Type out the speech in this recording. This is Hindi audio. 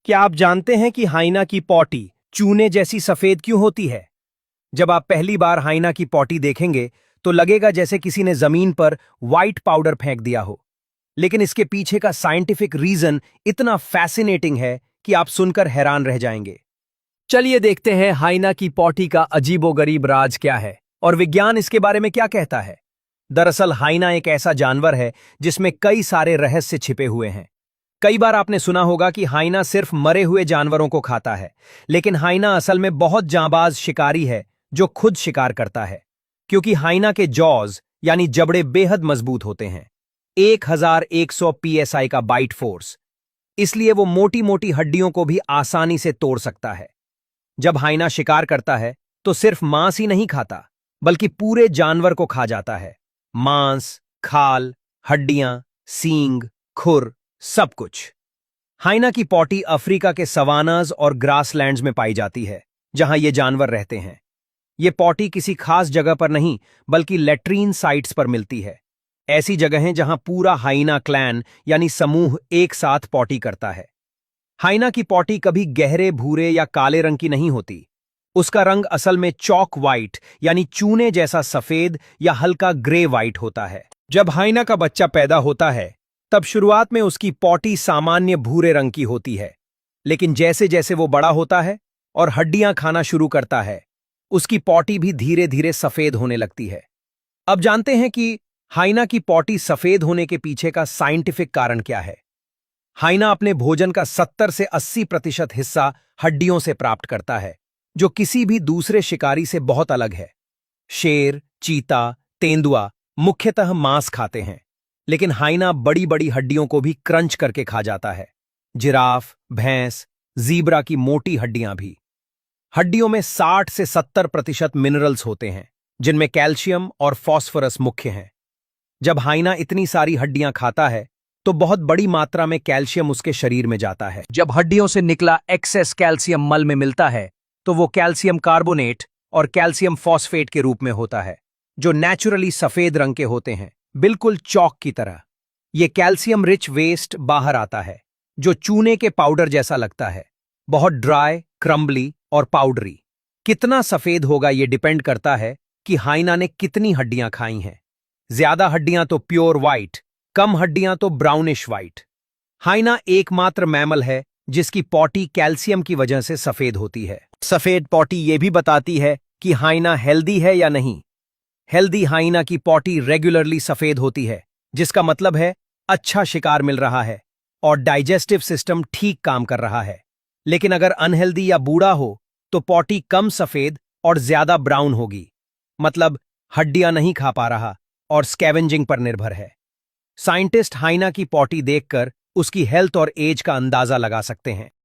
क्या आप जानते हैं कि हाइना की पॉटी चूने जैसी सफेद क्यों होती है? जब आप पहली बार हाइना की पॉटी देखेंगे तो लगेगा जैसे किसी ने जमीन पर व्हाइट पाउडर फेंक दिया हो। लेकिन इसके पीछे का साइंटिफिक रीजन इतना फैसिनेटिंग है कि आप सुनकर हैरान रह जाएंगे। चलिए देखते हैं हाइना की पॉटी का अजीबोगरीब राज क्या है और विज्ञान इसके बारे में क्या कहता है। दरअसल हाइना एक ऐसा जानवर है जिसमें कई सारे रहस्य छिपे हुए हैं। कई बार आपने सुना होगा कि हाइना सिर्फ मरे हुए जानवरों को खाता है, लेकिन हाइना असल में बहुत जांबाज शिकारी है जो खुद शिकार करता है। क्योंकि हाइना के जॉज यानी जबड़े बेहद मजबूत होते हैं, 1100 psi का बाइट फोर्स, इसलिए वो मोटी मोटी हड्डियों को भी आसानी से तोड़ सकता है। जब हाइना शिकार करता है तो सिर्फ मांस ही नहीं खाता, बल्कि पूरे जानवर को खा जाता है। मांस, खाल, हड्डियां, सींग, खुर, सब कुछ। हाइना की पॉटी अफ्रीका के सवानाज और ग्रासलैंड्स में पाई जाती है, जहां ये जानवर रहते हैं। ये पॉटी किसी खास जगह पर नहीं, बल्कि लेट्रीन साइट्स पर मिलती है। ऐसी जगहें जहां पूरा हाइना क्लैन यानी समूह एक साथ पॉटी करता है। हाइना की पॉटी कभी गहरे भूरे या काले रंग की नहीं होती। उसका रंग असल में चॉक व्हाइट यानी चूने जैसा सफेद या हल्का ग्रे व्हाइट होता है। जब हाइना का बच्चा पैदा होता है तब शुरुआत में उसकी पॉटी सामान्य भूरे रंग की होती है, लेकिन जैसे जैसे वो बड़ा होता है और हड्डियां खाना शुरू करता है, उसकी पॉटी भी धीरे धीरे सफेद होने लगती है। अब जानते हैं कि हाइना की पॉटी सफेद होने के पीछे का साइंटिफिक कारण क्या है। हाइना अपने भोजन का 70 से 80% हिस्सा हड्डियों से प्राप्त करता है, जो किसी भी दूसरे शिकारी से बहुत अलग है। शेर, चीता, तेंदुआ मुख्यतः मांस खाते हैं, लेकिन हाइना बड़ी बड़ी हड्डियों को भी क्रंच करके खा जाता है। जिराफ, भैंस, जीब्रा की मोटी हड्डियां भी। हड्डियों में 60 से 70% मिनरल्स होते हैं, जिनमें कैल्शियम और फास्फोरस मुख्य हैं। जब हाइना इतनी सारी हड्डियां खाता है तो बहुत बड़ी मात्रा में कैल्शियम उसके शरीर में जाता है। जब हड्डियों से निकला एक्सेस कैल्शियम मल में मिलता है तो वो कैल्शियम कार्बोनेट और कैल्शियम फॉस्फेट के रूप में होता है, जो नेचुरली सफेद रंग के होते हैं, बिल्कुल चौक की तरह। ये कैल्शियम रिच वेस्ट बाहर आता है, जो चूने के पाउडर जैसा लगता है, बहुत ड्राई, क्रम्बली और पाउडरी। कितना सफेद होगा ये डिपेंड करता है कि हाइना ने कितनी हड्डियां खाई हैं। ज्यादा हड्डियां तो प्योर व्हाइट, कम हड्डियां तो ब्राउनिश व्हाइट। हाइना एकमात्र मैमल है जिसकी पॉटी कैल्शियम की वजह से सफेद होती है। सफेद पॉटी ये भी बताती है कि हाइना हेल्दी है या नहीं। हेल्दी हाइना की पॉटी रेगुलरली सफेद होती है, जिसका मतलब है अच्छा शिकार मिल रहा है और डाइजेस्टिव सिस्टम ठीक काम कर रहा है। लेकिन अगर अनहेल्दी या बूढ़ा हो तो पॉटी कम सफेद और ज्यादा ब्राउन होगी, मतलब हड्डियां नहीं खा पा रहा और स्कैवेंजिंग पर निर्भर है। साइंटिस्ट हाइना की पॉटी देखकर उसकी हेल्थ और एज का अंदाजा लगा सकते हैं।